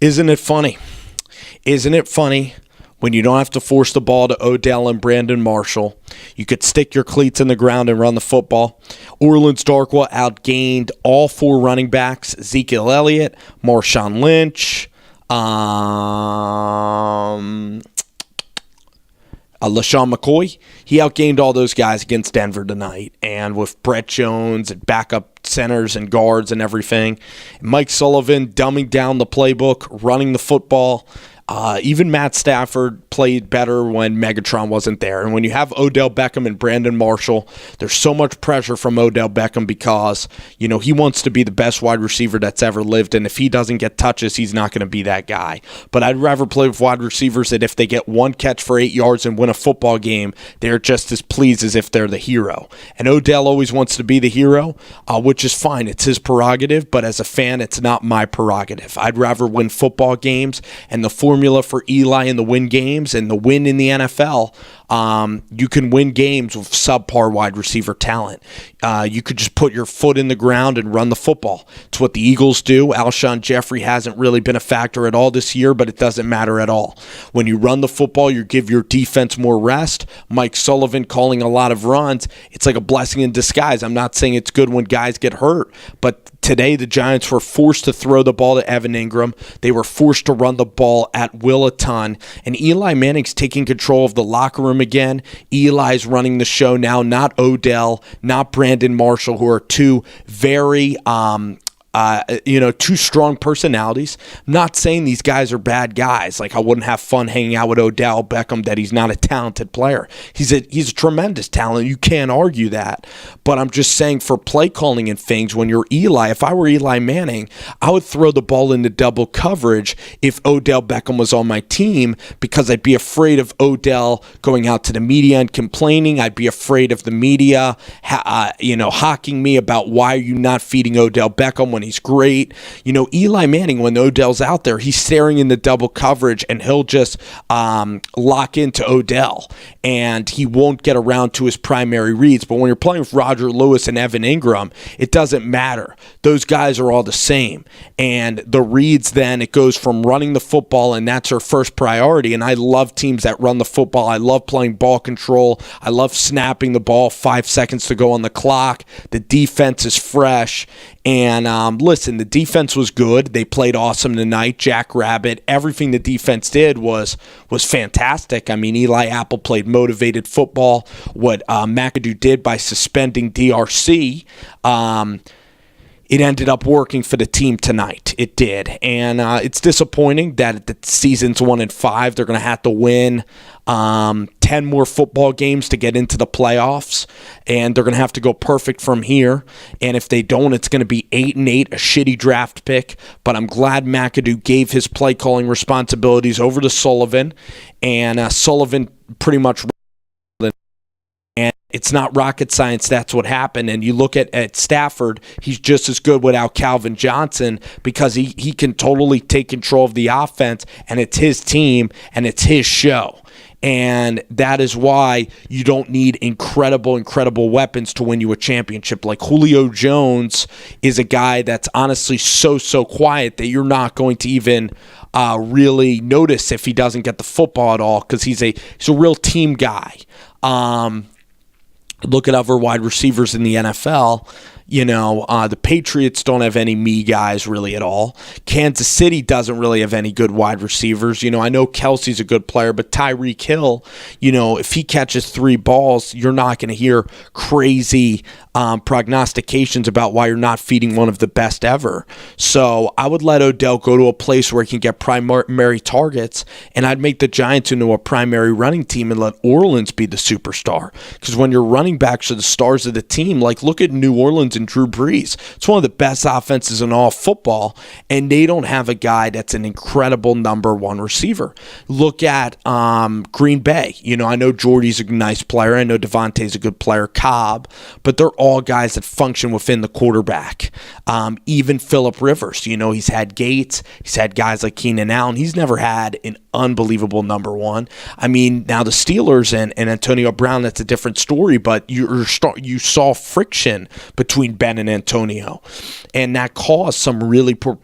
Isn't it funny? Isn't it funny when you don't have to force the ball to Odell and Brandon Marshall? You could stick your cleats in the ground and run the football. Orleans Darkwa outgained all four running backs, Ezekiel Elliott, Marshawn Lynch, LaShawn McCoy. He outgained all those guys against Denver tonight. And with Brett Jones and backup centers and guards and everything, Mike Sullivan dumbing down the playbook, running the football. Even Matt Stafford played better when Megatron wasn't there. And when you have Odell Beckham and Brandon Marshall, there's so much pressure from Odell Beckham because, he wants to be the best wide receiver that's ever lived. And if he doesn't get touches, he's not going to be that guy. But I'd rather play with wide receivers that if they get one catch for 8 yards and win a football game, they're just as pleased as if they're the hero. And Odell always wants to be the hero, which is fine. It's his prerogative. But as a fan, it's not my prerogative. I'd rather win football games, and the formula for Eli and the win games and the win in the NFL, you can win games with subpar wide receiver talent. You could just put your foot in the ground and run the football. It's what the Eagles do. Alshon Jeffrey hasn't really been a factor at all this year, but it doesn't matter at all. When you run the football, you give your defense more rest. Mike Sullivan calling a lot of runs. It's like a blessing in disguise. I'm not saying it's good when guys get hurt, but today the Giants were forced to throw the ball to Evan Ingram. They were forced to run the ball at will a ton. And Eli Manning's taking control of the locker room again. Eli's running the show now, not Odell, not Brandon Marshall, who are two very two strong personalities. I'm not saying these guys are bad guys. Like, I wouldn't have fun hanging out with Odell Beckham, that he's not a talented player. He's a tremendous talent. You can't argue that. But I'm just saying, for play calling and things, when you're Eli, if I were Eli Manning, I would throw the ball into double coverage if Odell Beckham was on my team, because I'd be afraid of Odell going out to the media and complaining. I'd be afraid of the media hawking me about, why are you not feeding Odell Beckham when he's great. Eli Manning, when Odell's out there, he's staring in the double coverage and he'll just lock into Odell and he won't get around to his primary reads. But when you're playing with Roger Lewis and Evan Ingram, it doesn't matter. Those guys are all the same. And the reads, then it goes from running the football, and that's our first priority. And I love teams that run the football. I love playing ball control. I love snapping the ball, 5 seconds to go on the clock. The defense is fresh. And listen, the defense was good. They played awesome tonight. Jack Rabbit, everything the defense did was fantastic. I mean, Eli Apple played motivated football. What McAdoo did by suspending DRC, it ended up working for the team tonight. It did. And it's disappointing that the season's 1-5. They're going to have to win 10 more football games to get into the playoffs, and they're going to have to go perfect from here. And if they don't, it's going to be 8-8, a shitty draft pick. But I'm glad McAdoo gave his play calling responsibilities over to Sullivan, and Sullivan pretty much. And it's not rocket science. That's what happened. And you look at Stafford, he's just as good without Calvin Johnson, because he can totally take control of the offense, and it's his team and it's his show. And that is why you don't need incredible weapons to win you a championship. Like Julio Jones is a guy that's honestly so quiet that you're not going to even really notice if he doesn't get the football at all, because he's a real team guy. Look at other wide receivers in the NFL. The Patriots don't have any me guys really at all. Kansas City doesn't really have any good wide receivers. I know Kelsey's a good player, but Tyreek Hill, if he catches 3 balls, you're not going to hear crazy prognostications about why you're not feeding one of the best ever. So I would let Odell go to a place where he can get primary targets, and I'd make the Giants into a primary running team and let Orleans be the superstar. Because when your running backs are the stars of the team, like look at New Orleans and Drew Brees. It's one of the best offenses in all football, and they don't have a guy that's an incredible number 1 receiver. Look at Green Bay. I know Jordy's a nice player. I know Devontae's a good player, Cobb, but they're all guys that function within the quarterback. Even Phillip Rivers, he's had Gates, he's had guys like Keenan Allen. He's never had an unbelievable number one. I mean, now the Steelers and Antonio Brown, that's a different story, but you saw friction between Ben and Antonio, and that caused some really poor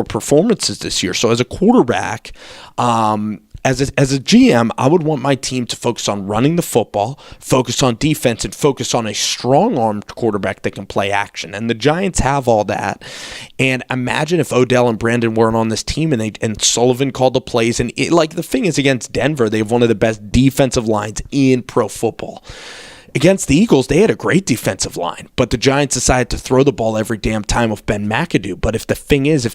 performances this year. So as a quarterback, as a GM, I would want my team to focus on running the football, focus on defense, and focus on a strong-armed quarterback that can play action. And the Giants have all that. And imagine if Odell and Brandon weren't on this team and Sullivan called the plays. And the thing is, against Denver, they have one of the best defensive lines in pro football. Against the Eagles, they had a great defensive line, but the Giants decided to throw the ball every damn time with Ben McAdoo. But if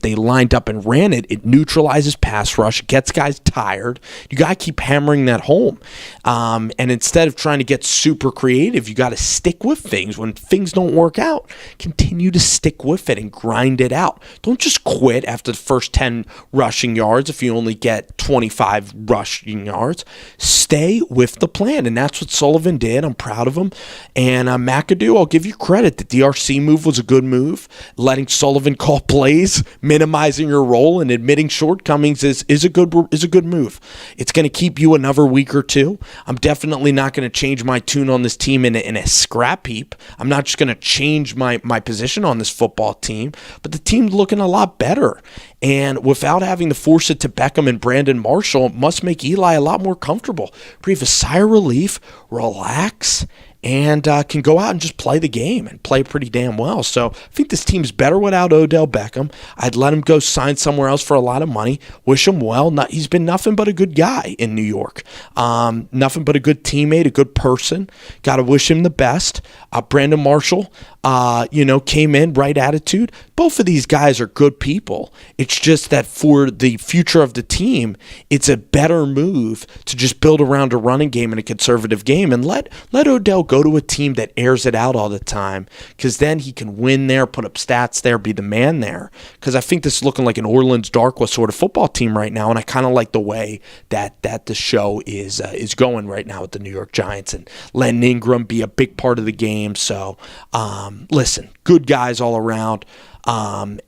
they lined up and ran it, it neutralizes pass rush, gets guys tired. You got to keep hammering that home. And instead of trying to get super creative, you got to stick with things. When things don't work out, continue to stick with it and grind it out. Don't just quit after the first 10 rushing yards if you only get 25 rushing yards. Stay with the plan, and that's what Sullivan did. I'm proud of him. And McAdoo, I'll give you credit. The DRC move was a good move. Letting Sullivan call plays, minimizing your role, and admitting shortcomings is a good move. It's going to keep you another week or two. I'm definitely not going to change my tune on this team in a scrap heap. I'm not just going to change my position on this football team, but the team's looking a lot better. And without having to force it to Beckham and Brandon Marshall, it must make Eli a lot more comfortable. Breathe a sigh of relief, relax, and can go out and just play the game and play pretty damn well. So I think this team's better without Odell Beckham. I'd let him go sign somewhere else for a lot of money. Wish him well. He's been nothing but a good guy in New York. Nothing but a good teammate, a good person. Got to wish him the best. Brandon Marshall, came in, right attitude. Both of these guys are good people. It's just that for the future of the team, it's a better move to just build around a running game and a conservative game and let Odell go to a team that airs it out all the time, because then he can win there, put up stats there, be the man there. Because I think this is looking like an Orleans Darkwa sort of football team right now, and I kind of like the way that the show is going right now with the New York Giants, and letting Ingram be a big part of the game. So, listen, good guys all around, and